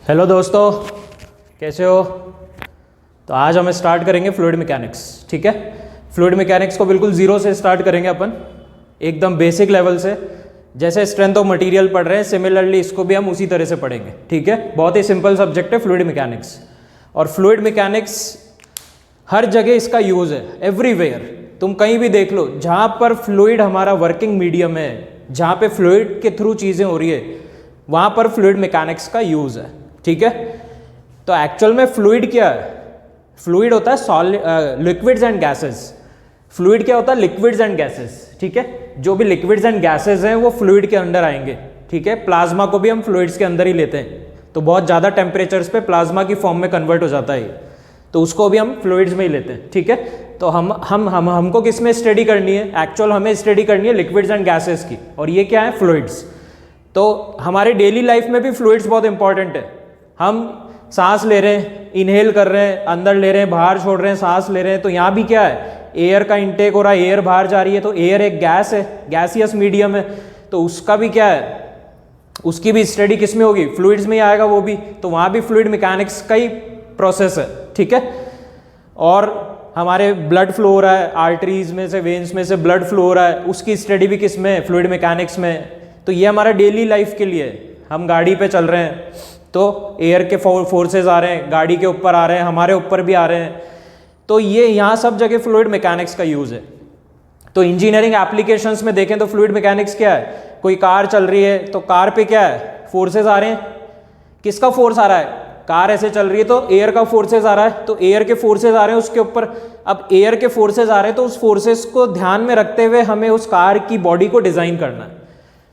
Hello दोस्तों, कैसे हो? तो आज हम स्टार्ट करेंगे फ्लूइड मैकेनिक्स। ठीक है, फ्लूइड मैकेनिक्स को बिल्कुल ज़ीरो से स्टार्ट करेंगे अपन, एकदम बेसिक लेवल से। जैसे स्ट्रेंथ ऑफ मटेरियल पढ़ रहे हैं, सिमिलरली इसको भी हम उसी तरह से पढ़ेंगे। ठीक है, बहुत ही सिंपल सब्जेक्ट है फ्लूइड मैकेनिक्स। और फ्लूइड मैकेनिक्स हर जगह इसका यूज़ है, एवरीवेयर। तुम कहीं भी देख लो, जहाँ पर फ्लूइड हमारा वर्किंग मीडियम है, जहाँ पे फ्लूइड के थ्रू चीज़ें हो रही है, वहाँ पर फ्लूइड मैकेनिक्स का यूज़ है। ठीक है, तो एक्चुअल में फ्लूइड क्या है? फ्लूइड होता है solid, liquids and gases. Fluid क्या होता है? Liquids and gases. ठीक है, जो भी लिक्विड्स एंड गैसेस हैं वो फ्लूइड के अंदर आएंगे। ठीक है, प्लाज्मा को भी हम फ्लूइड्स के अंदर ही लेते हैं, तो बहुत ज़्यादा टेम्परेचर्स पे प्लाज्मा की फॉर्म में कन्वर्ट हो जाता है ये, तो उसको भी हम फ्लूइड्स में ही लेते हैं। ठीक है, तो हमको किस में स्टडी करनी है? एक्चुअल हमें स्टडी करनी है लिक्विड्स एंड गैसेस की, और ये क्या है? फ्लूइड्स। तो हमारे डेली लाइफ में भी फ्लूइड्स बहुत इंपॉर्टेंट है। हम सांस ले रहे हैं, इनहेल कर रहे हैं, अंदर ले रहे हैं, बाहर छोड़ रहे हैं, सांस ले रहे हैं, तो यहाँ भी क्या है? एयर का इंटेक हो रहा है, एयर बाहर जा रही है, तो एयर एक गैस है, गैसियस मीडियम है, तो उसका भी क्या है? उसकी भी स्टडी किस में होगी? फ्लूइड्स में ही आएगा वो भी, तो वहाँ भी फ्लूइड मैकेनिक्स का ही प्रोसेस है। ठीक है, और हमारे ब्लड फ्लो हो रहा है, आर्टरीज में से, वेन्स में से ब्लड फ्लो हो रहा है, उसकी स्टडी भी किस में? फ्लूइड मैकेनिक्स में। तो ये हमारा डेली लाइफ के लिए है। हम गाड़ी पे चल रहे हैं तो एयर के फोर्सेस आ रहे हैं, गाड़ी के ऊपर आ रहे हैं, हमारे ऊपर भी आ रहे हैं, तो ये यहाँ सब जगह फ्लूइड मैकेनिक्स का यूज़ है। तो इंजीनियरिंग एप्लीकेशंस में देखें तो फ्लूइड मैकेनिक्स क्या है? कोई कार चल रही है तो कार पे क्या है? फोर्सेस आ रहे हैं। किसका फोर्स आ रहा है? कार ऐसे चल रही है तो एयर का फोर्सेस आ रहा है, तो एयर के फोर्सेस आ रहे हैं उसके ऊपर। अब एयर के फोर्सेस आ रहे हैं तो उस फोर्सेस को ध्यान में रखते हुए हमें उस कार की बॉडी को डिज़ाइन करना है,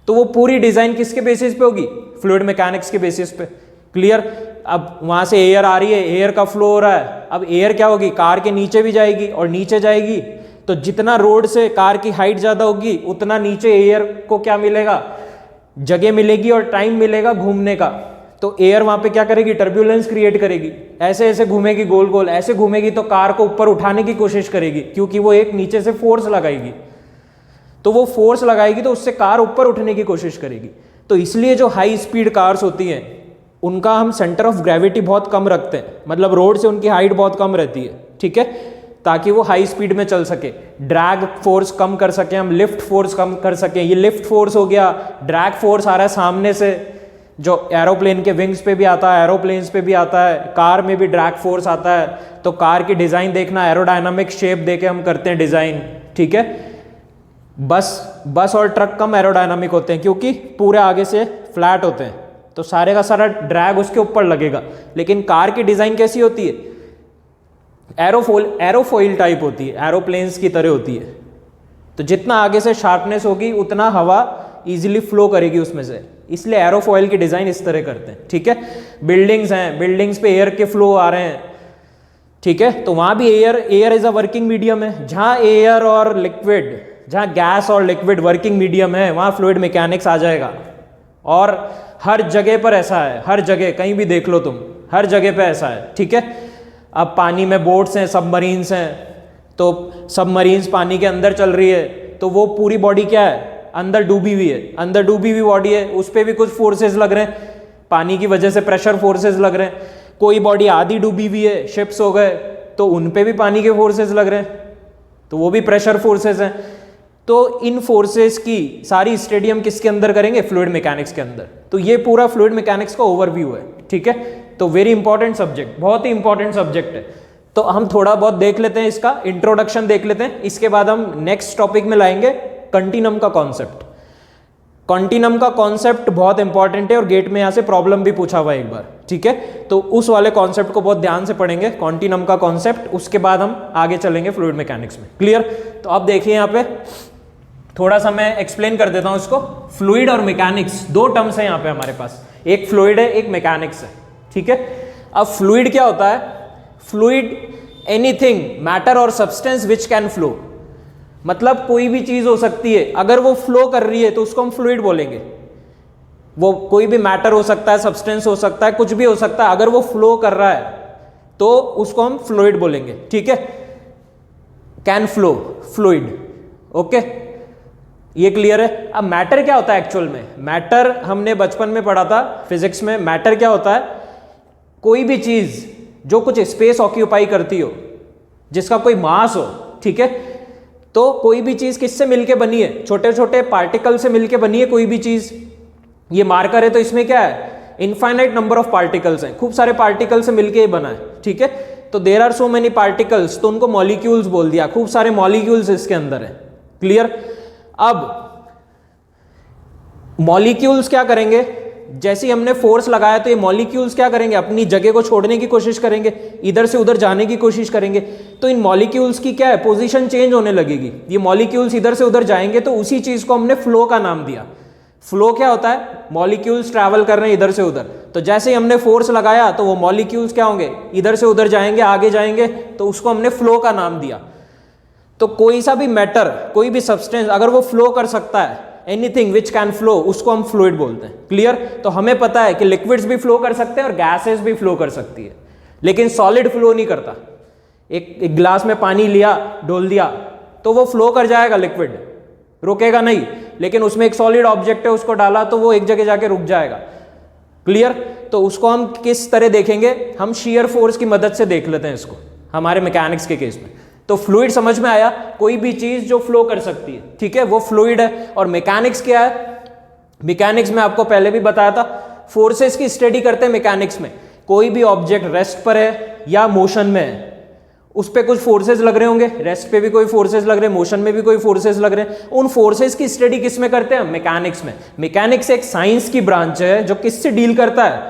तो वो पूरी डिज़ाइन किसके बेसिस पे होगी? फ्लूइड मैकेनिक्स के बेसिस पे। क्लियर? अब वहाँ से एयर आ रही है, एयर का फ्लो हो रहा है, अब एयर क्या होगी? कार के नीचे भी जाएगी, और नीचे जाएगी तो जितना रोड से कार की हाइट ज़्यादा होगी उतना नीचे एयर को क्या मिलेगा? जगह मिलेगी और टाइम मिलेगा घूमने का। तो एयर वहाँ पे क्या करेगी? टर्ब्यूलेंस क्रिएट करेगी, ऐसे ऐसे घूमेगी, गोल गोल ऐसे घूमेगी, तो कार को ऊपर उठाने की कोशिश करेगी, क्योंकि वो एक नीचे से फोर्स लगाएगी, तो वो फोर्स लगाएगी तो उससे कार ऊपर उठने की कोशिश करेगी। तो इसलिए जो हाई स्पीड कार्स होती हैं उनका हम सेंटर ऑफ ग्रेविटी बहुत कम रखते हैं, मतलब रोड से उनकी हाइट बहुत कम रहती है। ठीक है, ताकि वो हाई स्पीड में चल सके, ड्रैग फोर्स कम कर सके, हम लिफ्ट फोर्स कम कर सकें। ये लिफ्ट फोर्स हो गया, ड्रैग फोर्स आ रहा है सामने से, जो एरोप्लेन के विंग्स पे भी आता है, एरोप्लेन्स पे भी आता है, कार में भी ड्रैग फोर्स आता है। तो कार की डिज़ाइन देखना, एरोडायनामिक शेप देके हम करते हैं डिज़ाइन। ठीक है, बस और ट्रक कम एरोडायनामिक होते हैं क्योंकि पूरे आगे से फ्लैट होते हैं, तो सारे का सारा ड्रैग उसके ऊपर लगेगा। लेकिन कार की डिज़ाइन कैसी होती है? एरोफॉइल टाइप होती है, एरोप्लेन्स की तरह होती है। तो जितना आगे से शार्पनेस होगी उतना हवा इजीली फ्लो करेगी उसमें से, इसलिए एरोफॉइल की डिज़ाइन इस तरह करते हैं। ठीक है, बिल्डिंग्स हैं, बिल्डिंग्स पे एयर के फ्लो आ रहे हैं। ठीक है, तो वहाँ भी air is a working medium है। जहाँ एयर और लिक्विड, जहाँ गैस और लिक्विड वर्किंग मीडियम है, वहाँ फ्लूइड मैकेनिक्स आ जाएगा। और हर जगह पर ऐसा है, हर जगह कहीं भी देख लो तुम, हर जगह पे ऐसा है। ठीक है, अब पानी में बोट्स हैं, सबमरीन्स हैं, तो सबमरीन्स पानी के अंदर चल रही है, तो वो पूरी बॉडी क्या है? अंदर डूबी हुई है, अंदर डूबी हुई बॉडी है, उस पर भी कुछ फोर्सेस लग रहे हैं, पानी की वजह से प्रेशर फोर्सेस लग रहे हैं। कोई बॉडी आधी डूबी हुई है, शिप्स हो गए, तो उन पे भी पानी के फोर्सेस लग रहे हैं, तो वो भी प्रेशर फोर्सेस हैं। तो इन फोर्सेस की सारी स्टडी हम किसके अंदर करेंगे? फ्लूइड मैकेनिक्स के अंदर। तो ये पूरा फ्लूइड मैकेनिक्स का ओवरव्यू है। ठीक है, तो वेरी इंपॉर्टेंट सब्जेक्ट, बहुत ही इंपॉर्टेंट सब्जेक्ट है। तो हम थोड़ा बहुत देख लेते हैं, इसका इंट्रोडक्शन देख लेते हैं, इसके बाद हम नेक्स्ट टॉपिक में लाएंगे कंटिनम का कॉन्सेप्ट। कंटिनम का कॉन्सेप्ट बहुत इंपॉर्टेंट है और गेट में यहाँ से प्रॉब्लम भी पूछा हुआ है एक बार। ठीक है, तो उस वाले कॉन्सेप्ट को बहुत ध्यान से पढ़ेंगे, कंटिनम का कॉन्सेप्ट, उसके बाद हम आगे चलेंगे फ्लूइड मैकेनिक्स में। क्लियर? तो अब देखिए यहाँ पे थोड़ा सा मैं एक्सप्लेन कर देता हूँ इसको। फ्लूइड और मैकेनिक्स दो टर्म्स हैं यहाँ पे हमारे पास, एक फ्लूइड है, एक मैकेनिक्स है। ठीक है, अब फ्लूइड क्या होता है? फ्लूइड एनीथिंग, मैटर और सब्सटेंस विच कैन फ्लो, मतलब कोई भी चीज हो सकती है, अगर वो फ्लो कर रही है तो उसको हम फ्लूइड बोलेंगे। वो कोई भी मैटर हो सकता है, सब्सटेंस हो सकता है, कुछ भी हो सकता है, अगर वो फ्लो कर रहा है तो उसको हम फ्लूइड बोलेंगे। ठीक है, कैन फ्लो, फ्लूइड। ओके, ये क्लियर है। अब मैटर क्या होता है एक्चुअल में? मैटर हमने बचपन में पढ़ा था फिजिक्स में। मैटर क्या होता है? कोई भी चीज जो कुछ स्पेस ऑक्यूपाई करती हो, जिसका कोई मास हो, ठीक है, तो कोई भी चीज किससे मिलके बनी है? छोटे छोटे पार्टिकल से मिलके बनी है कोई भी चीज। ये मार्कर है तो इसमें क्या है? इनफाइनाइट नंबर ऑफ पार्टिकल्स हैं, खूब सारे पार्टिकल से मिलके ये बना है, ठीक है। तो there are so many particles, तो उनको मॉलिक्यूल्स बोल दिया, खूब सारे मॉलिक्यूल्स इसके अंदर है। क्लियर? अब मॉलिक्यूल्स क्या करेंगे? जैसे ही हमने फोर्स लगाया तो ये मॉलिक्यूल्स क्या करेंगे? अपनी जगह को छोड़ने की कोशिश करेंगे, इधर से उधर जाने की कोशिश करेंगे। तो इन मॉलिक्यूल्स की क्या है? पोजीशन चेंज होने लगेगी। ये मॉलिक्यूल्स इधर से उधर जाएंगे, तो उसी चीज को हमने फ्लो का नाम दिया। फ्लो क्या होता है? मॉलिक्यूल्स ट्रैवल कर रहे हैं इधर से उधर, तो जैसे ही हमने फोर्स लगाया तो वो मॉलिक्यूल्स क्या होंगे? इधर से उधर जाएंगे, आगे जाएंगे, तो उसको हमने फ्लो का नाम दिया। तो कोई सा भी मैटर, कोई भी सब्सटेंस अगर वो फ्लो कर सकता है, एनीथिंग विच कैन फ्लो, उसको हम फ्लूइड बोलते हैं। क्लियर? तो हमें पता है कि लिक्विड्स भी फ्लो कर सकते हैं और गैसेस भी फ्लो कर सकती है, लेकिन सॉलिड फ्लो नहीं करता। एक गिलास में पानी लिया, डोल दिया, तो वो फ्लो कर जाएगा, लिक्विड रुकेगा नहीं, लेकिन उसमें एक सॉलिड ऑब्जेक्ट है, उसको डाला तो वो एक जगह जाके रुक जाएगा। क्लियर? तो उसको हम किस तरह देखेंगे? हम शियर फोर्स की मदद से देख लेते हैं इसको, हमारे मैकेनिक्स के केस में। तो फ्लूइड समझ में आया? कोई भी चीज जो फ्लो कर सकती है, ठीक है, वो फ्लूइड है। और मैकेनिक्स क्या है? मैकेनिक्स में आपको पहले भी बताया था, फोर्सेस की स्टडी करते हैं मैकेनिक्स में। कोई भी ऑब्जेक्ट रेस्ट पर है या मोशन में है, उस पर कुछ फोर्सेस लग रहे होंगे, रेस्ट पे भी कोई फोर्सेस लग रहे हैं, मोशन में भी कोई फोर्सेस लग रहे हैं। उन फोर्सेस की स्टडी किस में करते हैं? मैकेनिक्स में। मैकेनिक्स एक साइंस की ब्रांच है जो किससे डील करता है?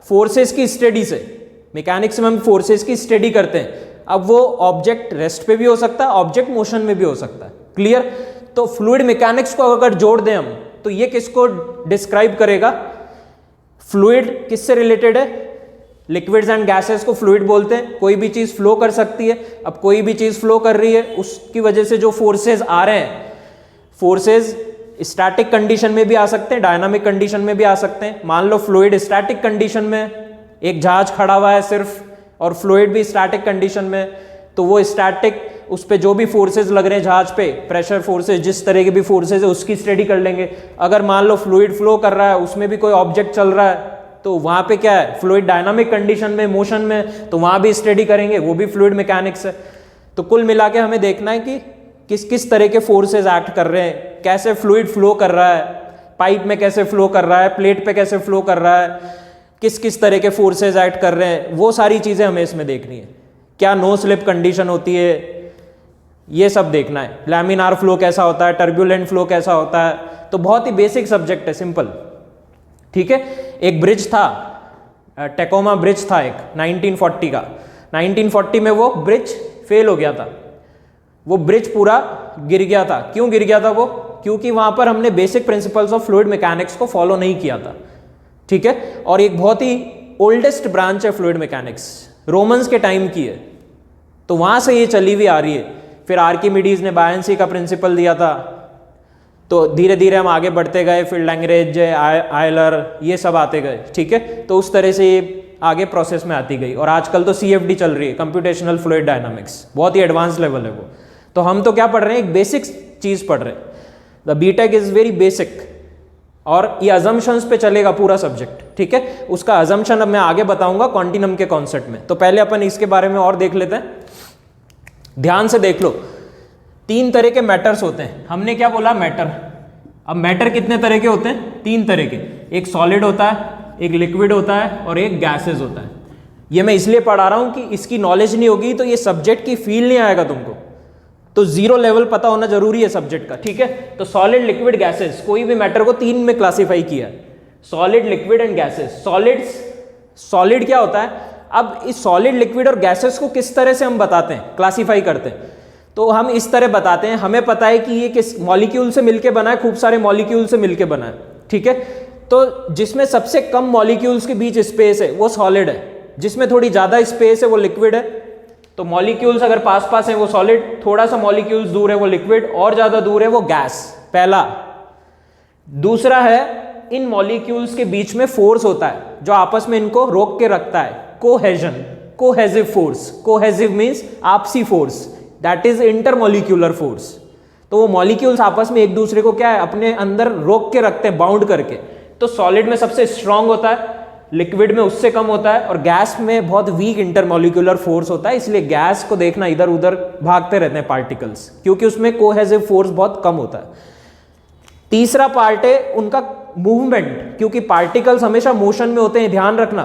फोर्सेस की स्टडी से। मैकेनिक्स में हम फोर्सेस की स्टडी करते हैं। अब वो ऑब्जेक्ट रेस्ट पे भी हो सकता है, ऑब्जेक्ट मोशन में भी हो सकता है। क्लियर? तो फ्लूइड मैकेनिक्स को अगर जोड़ दें हम, तो ये किसको डिस्क्राइब करेगा? फ्लूइड किससे रिलेटेड है? लिक्विड्स एंड गैसेस को फ्लूइड बोलते हैं। कोई भी चीज फ्लो कर सकती है। अब कोई भी चीज फ्लो कर रही है, उसकी वजह से जो फोर्सेस आ रहे हैं, फोर्सेस स्टैटिक कंडीशन में भी आ सकते हैं, डायनामिक कंडीशन में भी आ सकते हैं। मान लो फ्लूइड स्टैटिक कंडीशन में, एक जहाज खड़ा हुआ है सिर्फ, और फ्लूइड भी स्टैटिक कंडीशन में, तो वो स्टैटिक, उस पे जो भी फोर्सेस लग रहे हैं जहाज पे, प्रेशर फोर्सेस, जिस तरह के भी फोर्सेस है, उसकी स्टडी कर लेंगे। अगर मान लो फ्लूइड फ्लो कर रहा है, उसमें भी कोई ऑब्जेक्ट चल रहा है, तो वहां पे क्या है? फ्लूइड डायनामिक कंडीशन में, मोशन में, तो वहां भी स्टडी करेंगे, वो भी फ्लूइड मैकेनिक्स है। तो कुल मिला के हमें देखना है कि किस किस तरह के फोर्सेस एक्ट कर रहे हैं, कैसे फ्लूइड फ्लो कर रहा है, पाइप में कैसे फ्लो कर रहा है, प्लेट पे कैसे फ्लो कर रहा है, किस किस तरह के फोर्सेस एक्ट कर रहे हैं, वो सारी चीजें हमें इसमें देखनी है। क्या नो स्लिप कंडीशन होती है, ये सब देखना है। लैमिनार फ्लो कैसा होता है, टर्बुलेंट फ्लो कैसा होता है। तो बहुत ही बेसिक सब्जेक्ट है, सिंपल, ठीक है। एक ब्रिज था, टेकोमा ब्रिज था एक 1940 का। 1940 में वो ब्रिज फेल हो गया था, वो ब्रिज पूरा गिर गया था। क्यों गिर गया था वो? क्योंकि वहां पर हमने basic principles of fluid mechanics को फॉलो नहीं किया था, ठीक है। और एक बहुत ही ओल्डेस्ट ब्रांच है फ्लूइड मैकेनिक्स, रोमन्स के टाइम की है, तो वहां से ये चली हुई आ रही है। फिर आर्किमिडीज ने बायंसी का प्रिंसिपल दिया था, तो धीरे धीरे हम आगे बढ़ते गए, फिर लैंगरेज, आयलर, ये सब आते गए, ठीक है। तो उस तरह से ये आगे प्रोसेस में आती गई। और आजकल तो CFD चल रही है, कंप्यूटेशनल फ्लूइड डायनामिक्स, बहुत ही एडवांस लेवल है वो। तो हम तो क्या पढ़ रहे हैं? एक बेसिक चीज पढ़ रहे हैं। The BTech is very basic, और ये अजम्पशंस पे चलेगा पूरा सब्जेक्ट, ठीक है। उसका अजम्पशन अब मैं आगे बताऊंगा कॉन्टिनम के कॉन्सेप्ट में। तो पहले अपन इसके बारे में और देख लेते हैं, ध्यान से देख लो। 3 तरह के मैटर्स होते हैं। हमने क्या बोला? मैटर। अब मैटर कितने तरह के होते हैं? 3 तरह के। एक सॉलिड होता है, एक लिक्विड होता है, और एक गैसेस होता है। ये मैं इसलिए पढ़ा रहा हूं कि इसकी नॉलेज नहीं होगी तो ये सब्जेक्ट की फील नहीं आएगा तुमको। तो 0 लेवल पता होना जरूरी है सब्जेक्ट का, ठीक है। तो सॉलिड, लिक्विड, गैसेस, कोई भी मैटर को 3 में क्लासीफाई किया है, solid, liquid and gases. Solid क्या होता है? अब इस सॉलिड, लिक्विड और गैसेस को किस तरह से हम बताते हैं, क्लासीफाई करते हैं? तो हम इस तरह बताते हैं, हमें पता है कि ये किस मॉलिक्यूल से मिलके बना है, खूब सारे मॉलिक्यूल से मिलके बना है, ठीक है। तो जिसमें सबसे कम मॉलिक्यूल्स के बीच स्पेस है वो सॉलिड है, जिसमें थोड़ी ज्यादा स्पेस है वो लिक्विड है। तो मॉलिक्यूल्स अगर पास पास है वो सॉलिड, थोड़ा सा मॉलिक्यूल्स दूर है वो लिक्विड, और ज्यादा दूर है वो गैस, पहला। दूसरा है, इन मॉलिक्यूल्स के बीच में फोर्स होता है जो आपस में इनको रोक के रखता है, cohesion, cohesive force. Cohesive means आपसी force, that is intermolecular force. तो वो मॉलिक्यूल्स आपस में एक दूसरे को क्या है, अपने अंदर रोक के रखते हैं, बाउंड करके। तो सॉलिड में सबसे स्ट्रांग होता है लिक्विड में उससे कम होता है, और गैस में बहुत वीक इंटरमोलिकुलर फोर्स होता है, इसलिए गैस को देखना इधर उधर भागते रहते हैं पार्टिकल्स, क्योंकि उसमें कोहेसिव फोर्स बहुत कम होता है। तीसरा पार्ट है उनका मूवमेंट, क्योंकि पार्टिकल्स हमेशा मोशन में होते हैं, ध्यान रखना,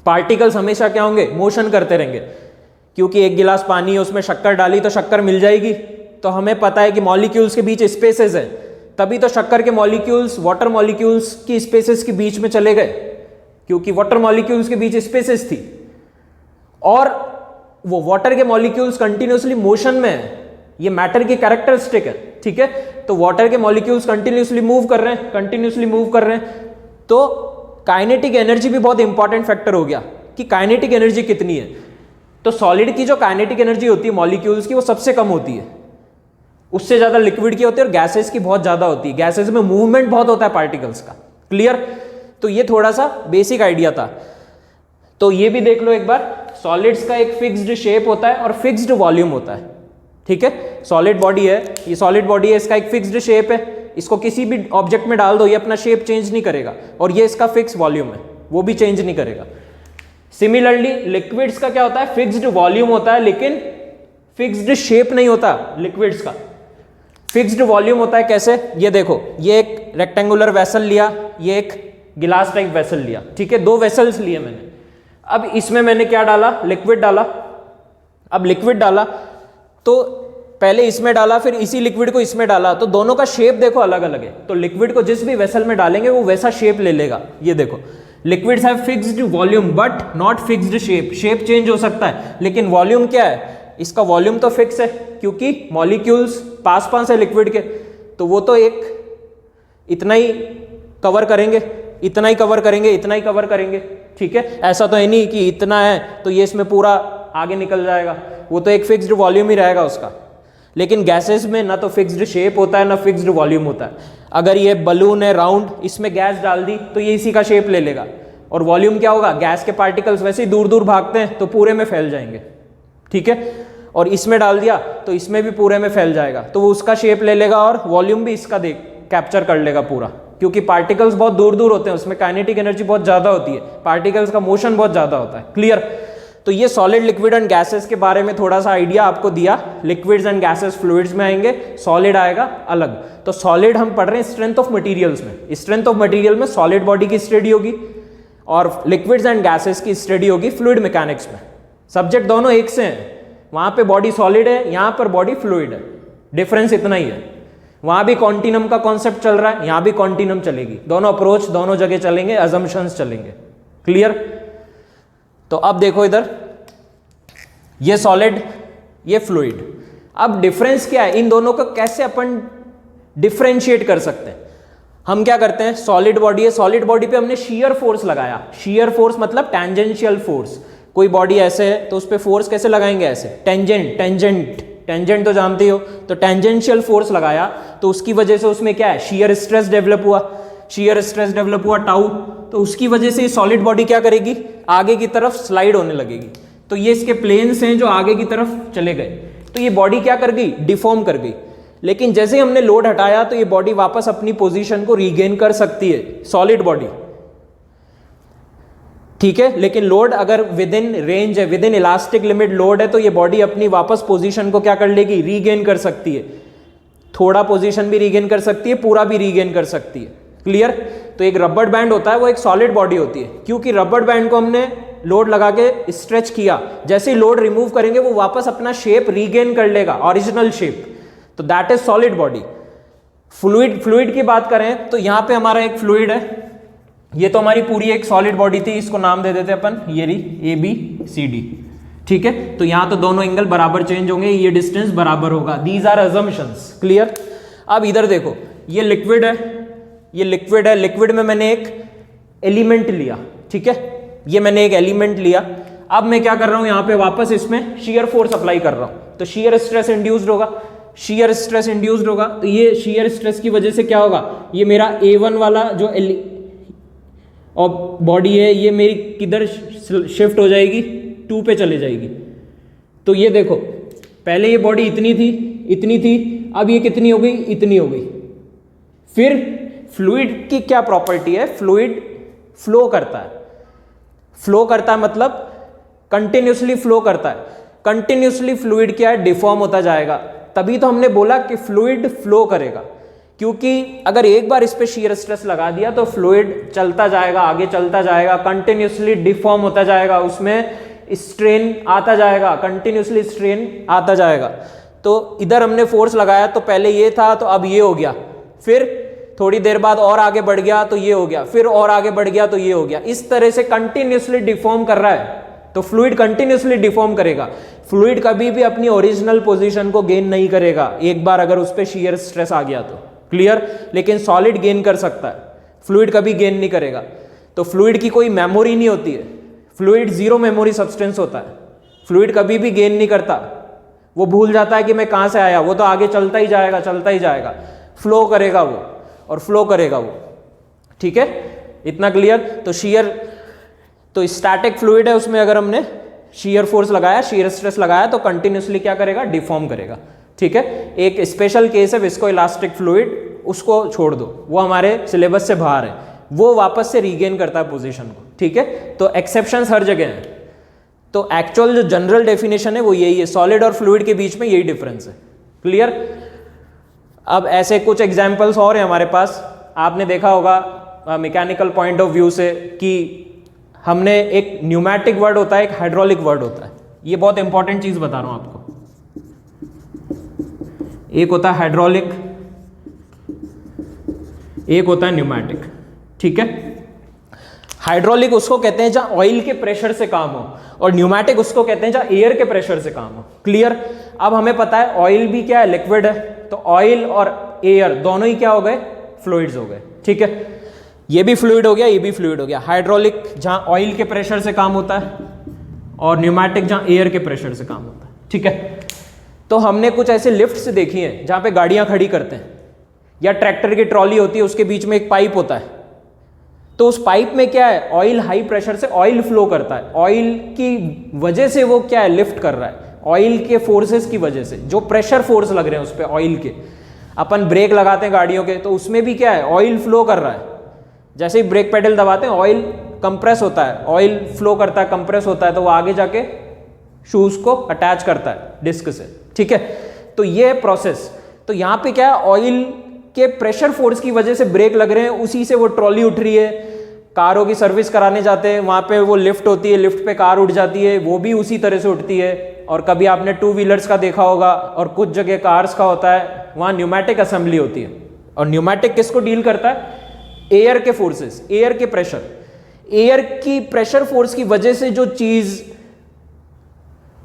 पार्टिकल्स हमेशा क्या होंगे, मोशन करते रहेंगे। क्योंकि एक गिलास पानी है, उसमें शक्कर डाली तो शक्कर मिल जाएगी, तो हमें पता है कि मॉलिक्यूल्स के बीच स्पेसेस है, तभी तो शक्कर के मॉलिक्यूल्स वाटर मॉलिक्यूल्स की स्पेसेस के बीच में चले गए, क्योंकि वाटर मॉलिक्यूल्स के बीच स्पेसेस थी, और वो वाटर के मॉलिक्यूल्स कंटिन्यूसली मोशन में है, ये मैटर की कैरेक्टरिस्टिक है, ठीक है। तो वाटर के मॉलिक्यूल्स कंटिन्यूसली मूव कर रहे हैं, कंटिन्यूसली मूव कर रहे हैं, तो काइनेटिक एनर्जी भी बहुत इंपॉर्टेंट फैक्टर हो गया कि काइनेटिक एनर्जी कितनी है। तो सॉलिड की जो काइनेटिक एनर्जी होती है मॉलिक्यूल्स की, वो सबसे कम होती है, उससे ज्यादा लिक्विड की होती है, और गैसेस की बहुत ज्यादा होती है। गैसेस में मूवमेंट बहुत होता है पार्टिकल्स का, क्लियर। तो ये थोड़ा सा बेसिक आइडिया था। तो ये भी देख लो एक बार, सॉलिड्स का एक फिक्स्ड शेप होता है और फिक्स्ड वॉल्यूम होता है, ठीक है। सॉलिड बॉडी है, ये सॉलिड बॉडी है, इसका एक फिक्स्ड शेप है, इसको किसी भी ऑब्जेक्ट में डाल दो, ये अपना शेप चेंज नहीं करेगा, और ये इसका फिक्स वॉल्यूम है, वो भी चेंज नहीं करेगा। सिमिलरली लिक्विड्स का क्या होता है, फिक्स्ड वॉल्यूम होता है, लेकिन फिक्स्ड शेप नहीं होता लिक्विड्स का, फिक्स्ड वॉल्यूम होता है। कैसे, ये देखो, ये एक रेक्टेंगुलर वेसल लिया, ये एक गिलास टाइप वेसल लिया, ठीक है, दो वेसल्स लिए मैंने। अब इसमें मैंने क्या डाला, लिक्विड डाला। अब लिक्विड डाला तो पहले इसमें डाला, फिर इसी लिक्विड को इसमें डाला, तो दोनों का शेप देखो अलग अलग है। तो लिक्विड को जिस भी वेसल में डालेंगे वो वैसा शेप ले लेगा। ये देखो, liquids have fixed volume but not fixed shape, shape change हो सकता है, लेकिन वॉल्यूम क्या है, इसका वॉल्यूम तो फिक्स है, क्योंकि मॉलिक्यूल्स पास पास है लिक्विड के, तो वो तो एक इतना ही कवर करेंगे, इतना ही कवर करेंगे, इतना ही कवर करेंगे, ठीक है। ऐसा तो है नहीं कि इतना है तो ये इसमें पूरा आगे निकल जाएगा, वो तो एक फिक्स्ड वॉल्यूम ही रहेगा उसका। लेकिन गैसेस में ना तो फिक्स्ड शेप होता है ना फिक्स्ड वॉल्यूम होता है। अगर ये बलून है राउंड, इसमें गैस डाल दी तो ये इसी का शेप ले लेगा, और वॉल्यूम क्या होगा, गैस के पार्टिकल्स वैसे ही दूर दूर भागते हैं तो पूरे में फैल जाएंगे, ठीक है। और इसमें डाल दिया तो इसमें भी पूरे में फैल जाएगा, तो वो उसका शेप ले लेगा, और वॉल्यूम भी इसका देख कैप्चर कर लेगा पूरा, क्योंकि पार्टिकल्स बहुत दूर दूर होते हैं, उसमें काइनेटिक एनर्जी बहुत ज्यादा होती है, पार्टिकल्स का मोशन बहुत ज्यादा होता है, क्लियर। तो ये सॉलिड, लिक्विड एंड गैसेस के बारे में थोड़ा सा आइडिया आपको दिया। लिक्विड्स एंड गैसेस फ्लूइड्स में आएंगे, सॉलिड आएगा अलग। तो सॉलिड हम पढ़ रहे हैं स्ट्रेंथ ऑफ मटेरियल्स में, स्ट्रेंथ ऑफ मटेरियल में सॉलिड बॉडी की स्टडी होगी, और लिक्विड्स एंड गैसेस की स्टडी होगी फ्लूइड मैकेनिक्स में। सब्जेक्ट दोनों एक से हैं, वहां पे बॉडी सॉलिड है, यहां पर बॉडी फ्लूइड है, डिफरेंस इतना ही है। वहां भी कॉन्टिनम का कॉन्सेप्ट चल रहा है, यहां भी कॉन्टिनम चलेगी, दोनों अप्रोच दोनों जगह चलेंगे, अजम्पशंस चलेंगे, क्लियर। तो अब देखो इधर, ये सॉलिड, ये फ्लूइड। अब डिफरेंस क्या है, इन दोनों को कैसे अपन डिफरेंशिएट कर सकते हैं। हम क्या करते हैं, सॉलिड बॉडी है, सॉलिड बॉडी पे हमने शीयर फोर्स लगाया। शीयर फोर्स मतलब टेंजेंशियल फोर्स। कोई बॉडी ऐसे है तो उस पर फोर्स कैसे लगाएंगे, ऐसे टेंजेंट, टेंजेंट, टेंजेंट तो जानते हो, तो टेंजेंशियल फोर्स लगाया, तो उसकी वजह से उसमें क्या है, शीयर स्ट्रेस डेवलप हुआ, शीयर स्ट्रेस डेवलप हुआ टाउ, तो उसकी वजह से सॉलिड बॉडी क्या करेगी, आगे की तरफ स्लाइड होने लगेगी। तो ये इसके प्लेन्स हैं जो आगे की तरफ चले गए, तो ये बॉडी क्या कर गई, डिफॉर्म कर गई। लेकिन जैसे ही हमने लोड हटाया तो ये बॉडी वापस अपनी पोजीशन को रीगेन कर सकती है, सॉलिड बॉडी, ठीक है। लेकिन लोड अगर विद इन रेंज है, with in elastic limit load है, तो ये बॉडी अपनी वापस पोजीशन को क्या कर लेगी, रीगेन कर सकती है। थोड़ा पोजीशन भी रीगेन कर सकती है, पूरा भी रीगेन कर सकती है, क्लियर। तो एक रबर बैंड होता है, वो एक सॉलिड बॉडी होती है, क्योंकि रबर बैंड को हमने लोड लगा के स्ट्रेच किया, जैसे ही लोड रिमूव करेंगे वो वापस अपना शेप रीगेन कर लेगा, ओरिजिनल शेप, तो that is solid body. Fluid की बात करें तो यहां पे हमारा एक फ्लूइड है, ये तो हमारी पूरी एक सॉलिड बॉडी थी, इसको नाम दे देते अपन, ये रही ABCD, ठीक है। तो यहां तो दोनों एंगल बराबर चेंज होंगे, ये डिस्टेंस बराबर होगा, दीज आर अजम्पशंस, क्लियर। अब इधर देखो, ये लिक्विड है, ये लिक्विड है, लिक्विड में मैंने एक एलिमेंट लिया, ठीक है, ये मैंने एक एलिमेंट लिया। अब मैं क्या कर रहा हूं, यहां पे वापस इसमें शीयर फोर्स अप्लाई कर रहा हूं, तो शीयर स्ट्रेस इंड्यूस्ड होगा, शीयर स्ट्रेस इंड्यूस्ड होगा। तो ये शीयर स्ट्रेस की वजह से क्या होगा, ये मेरा A1 वाला जो और बॉडी है, ये मेरी किधर शिफ्ट हो जाएगी, 2 पे चले जाएगी। तो ये देखो, पहले ये बॉडी इतनी थी, अब ये कितनी हो गई, इतनी हो गई। फिर फ्लूइड की क्या प्रॉपर्टी है, फ्लो करता है। फ्लो करता है मतलब कंटिन्यूसली फ्लो करता है। कंटिन्यूसली फ्लूइड क्या है, डिफॉर्म होता जाएगा। तभी तो हमने बोला कि फ्लूइड फ्लो करेगा, क्योंकि अगर एक बार इस पे शियर स्ट्रेस लगा दिया तो फ्लूइड चलता जाएगा, आगे चलता जाएगा, कंटिन्यूसली डिफॉर्म होता जाएगा, उसमें स्ट्रेन आता जाएगा, कंटिन्यूसली स्ट्रेन आता जाएगा। तो इधर हमने फोर्स लगाया तो पहले ये था तो अब ये हो गया, फिर थोड़ी देर बाद और आगे बढ़ गया तो ये हो गया, फिर और आगे बढ़ गया तो ये हो गया। इस तरह से कंटिन्यूसली डिफॉर्म कर रहा है, तो फ्लूइड कंटिन्यूसली डिफॉर्म करेगा। फ्लूइड कभी भी अपनी ओरिजिनल पोजीशन को गेन नहीं करेगा एक बार अगर उस पर शियर स्ट्रेस आ गया तो, क्लियर। लेकिन सॉलिड गेन कर सकता है, फ्लूइड कभी गेन नहीं करेगा। तो फ्लूइड की कोई मेमोरी नहीं होती है, फ्लूइड जीरो मेमोरी सब्सटेंस होता है। फ्लूइड कभी भी गेन नहीं करता, वो भूल जाता है कि मैं कहां से आया, वो तो आगे चलता ही जाएगा, चलता ही जाएगा, फ्लो करेगा वो और फ्लो करेगा वो, ठीक है, इतना क्लियर। तो शियर, तो स्टैटिक फ्लूइड है, उसमें अगर हमने शियर फोर्स लगाया, शियर स्ट्रेस लगाया तो कंटिन्यूसली क्या करेगा, डिफॉर्म करेगा, ठीक है। एक स्पेशल केस है विस्को इलास्टिक फ्लूइड, उसको छोड़ दो, वो हमारे सिलेबस से बाहर है, वो वापस से रीगेन करता है पोजीशन को, ठीक है। तो एक्सेप्शंस हर जगह हैं। तो एक्चुअल जो जनरल डेफिनेशन है वो यही है, सॉलिड और फ्लूइड के बीच में यही डिफरेंस है, क्लियर। अब ऐसे कुछ एग्जाम्पल्स और हैं हमारे पास, आपने देखा होगा मैकेनिकल पॉइंट ऑफ व्यू से कि हमने एक न्यूमैटिक वर्ड होता है, एक हाइड्रोलिक वर्ड होता है। ये बहुत इंपॉर्टेंट चीज बता रहा हूं आपको। एक होता है हाइड्रोलिक, एक होता है न्यूमैटिक, ठीक है। हाइड्रोलिक उसको कहते हैं जहां ऑयल के प्रेशर से काम हो, और न्यूमैटिक उसको कहते हैं जहां एयर के प्रेशर से काम हो, क्लियर। अब हमें पता है ऑयल भी क्या है, लिक्विड है, तो ऑयल और एयर दोनों ही क्या हो गए, फ्लूइड्स हो गए, ठीक है। ये भी फ्लूइड हो गया, ये भी फ्लूइड हो गया। हाइड्रोलिक जहां ऑयल के प्रेशर से काम होता है और न्यूमैटिक जहां एयर के प्रेशर से काम होता है, ठीक है। तो हमने कुछ ऐसे लिफ्ट्स देखी हैं जहां पे गाड़ियां खड़ी करते हैं, या ट्रैक्टर की ट्रॉली होती है, उसके बीच में एक पाइप होता है, तो उस पाइप में क्या है, ऑयल, हाई प्रेशर से ऑयल फ्लो करता है, ऑयल की वजह से वो क्या है, लिफ्ट कर रहा है, ऑयल के फोर्सेस की वजह से, जो प्रेशर फोर्स लग रहे हैं उस पर ऑयल के। अपन ब्रेक लगाते हैं गाड़ियों के, तो उसमें भी क्या है, ऑयल फ्लो कर रहा है। जैसे ही ब्रेक पेडल दबाते हैं ऑयल कंप्रेस होता है, ऑयल फ्लो करता है, कंप्रेस होता है, तो वो आगे जाके शूज को अटैच करता है डिस्क से, ठीक है। तो ये प्रोसेस, तो यहाँ पे क्या है, ऑयल के प्रेशर फोर्स की वजह से ब्रेक लग रहे हैं, उसी से वो ट्रॉली उठ रही है। कारों की सर्विस कराने जाते हैं, वहां पे वो लिफ्ट होती है, लिफ्ट पे कार उठ जाती है, वो भी उसी तरह से उठती है। और कभी आपने टू व्हीलर्स का देखा होगा, और कुछ जगह कार्स का होता है, वहां न्यूमैटिक असेंबली होती है। और न्यूमैटिक किसको डील करता है, एयर के फोर्सेस, एयर के प्रेशर, एयर की प्रेशर फोर्स की वजह से जो चीज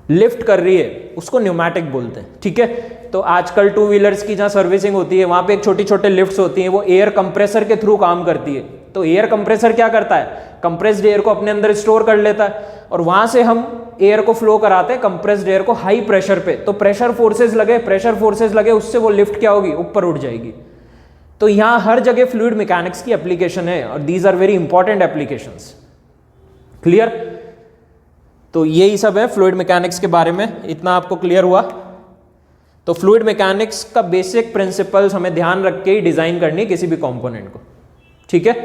लिफ्ट कर रही है उसको न्यूमैटिक बोलते हैं, ठीक है। तो आजकल टू व्हीलर्स की जहां सर्विसिंग होती है, वहां पे एक छोटी छोटे लिफ्ट्स होती हैं, वो एयर कंप्रेसर के थ्रू काम करती है। तो एयर कंप्रेसर क्या करता है, कंप्रेस्ड एयर को अपने अंदर स्टोर कर लेता है, और वहां से हम एयर को फ्लो कराते हैं, कंप्रेस्ड एयर को हाई प्रेशर पे। तो प्रेशर फोर्सेस लगे, प्रेशर फोर्सेस लगे, उससे वो लिफ्ट क्या होगी, ऊपर उठ जाएगी। तो यहां हर जगह फ्लूइड मैकेनिक्स की एप्लीकेशन है, और these are very important applications, clear. तो यही सब है फ्लूइड मैकेनिक्स के बारे में, इतना आपको क्लियर हुआ। तो फ्लूइड मैकेनिक्स का बेसिक प्रिंसिपल्स हमें ध्यान रख के ही डिजाइन करनी है किसी भी कंपोनेंट को, ठीक है।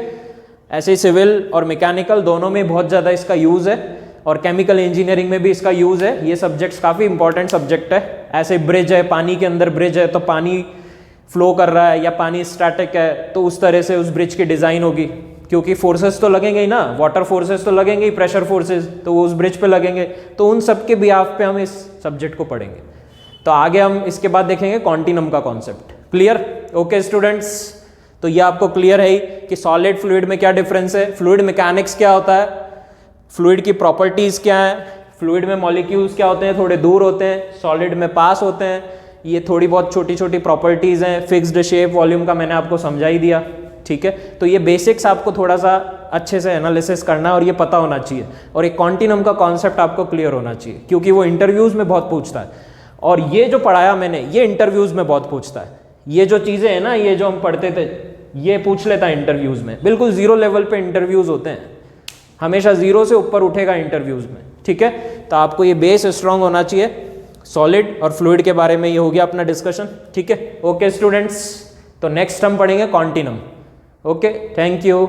ऐसे ही सिविल और मैकेनिकल दोनों में बहुत ज़्यादा इसका यूज़ है, और केमिकल इंजीनियरिंग में भी इसका यूज़ है। ये सब्जेक्ट्स काफ़ी इंपॉर्टेंट सब्जेक्ट है। ऐसे ब्रिज है, पानी के अंदर ब्रिज है, तो पानी फ्लो कर रहा है या पानी स्टैटिक है, तो उस तरह से उस ब्रिज की डिज़ाइन होगी, क्योंकि फोर्सेस तो लगेंगे ही ना, वाटर फोर्सेस तो लगेंगे ही, प्रेशर फोर्सेस तो वो उस ब्रिज पे लगेंगे। तो उन सब के बिहाफ पे हम इस सब्जेक्ट को पढ़ेंगे। तो आगे हम इसके बाद देखेंगे कॉन्टिनम का कॉन्सेप्ट, क्लियर। ओके स्टूडेंट्स, तो ये आपको क्लियर है ही कि सॉलिड फ्लूइड में क्या डिफरेंस है, फ्लूइड मैकेनिक्स क्या होता है, फ्लूइड की प्रॉपर्टीज क्या है, फ्लूइड में मॉलिक्यूल्स क्या होते हैं, थोड़े दूर होते हैं, सॉलिड में पास होते हैं। ये थोड़ी बहुत छोटी छोटी प्रॉपर्टीज हैं। फिक्स्ड शेप वॉल्यूम का मैंने आपको समझा ही दिया, ठीक है। तो ये बेसिक्स आपको थोड़ा सा अच्छे से एनालिसिस करना है और ये पता होना चाहिए, और एक कॉन्टिनम का कॉन्सेप्ट आपको क्लियर होना चाहिए, क्योंकि वो इंटरव्यूज में बहुत पूछता है। और ये जो पढ़ाया मैंने, ये इंटरव्यूज में बहुत पूछता है। ये जो चीज़ें हैं ना, ये जो हम पढ़ते थे, ये पूछ लेता है इंटरव्यूज में। बिल्कुल जीरो लेवल पे इंटरव्यूज होते हैं, हमेशा जीरो से ऊपर उठेगा इंटरव्यूज में, ठीक है। तो आपको ये बेस स्ट्रांग होना चाहिए। सॉलिड और फ्लूइड के बारे में ये हो गया अपना डिस्कशन, ठीक है। ओके स्टूडेंट्स, तो नेक्स्ट हम पढ़ेंगे कॉन्टिनम। Okay, thank you.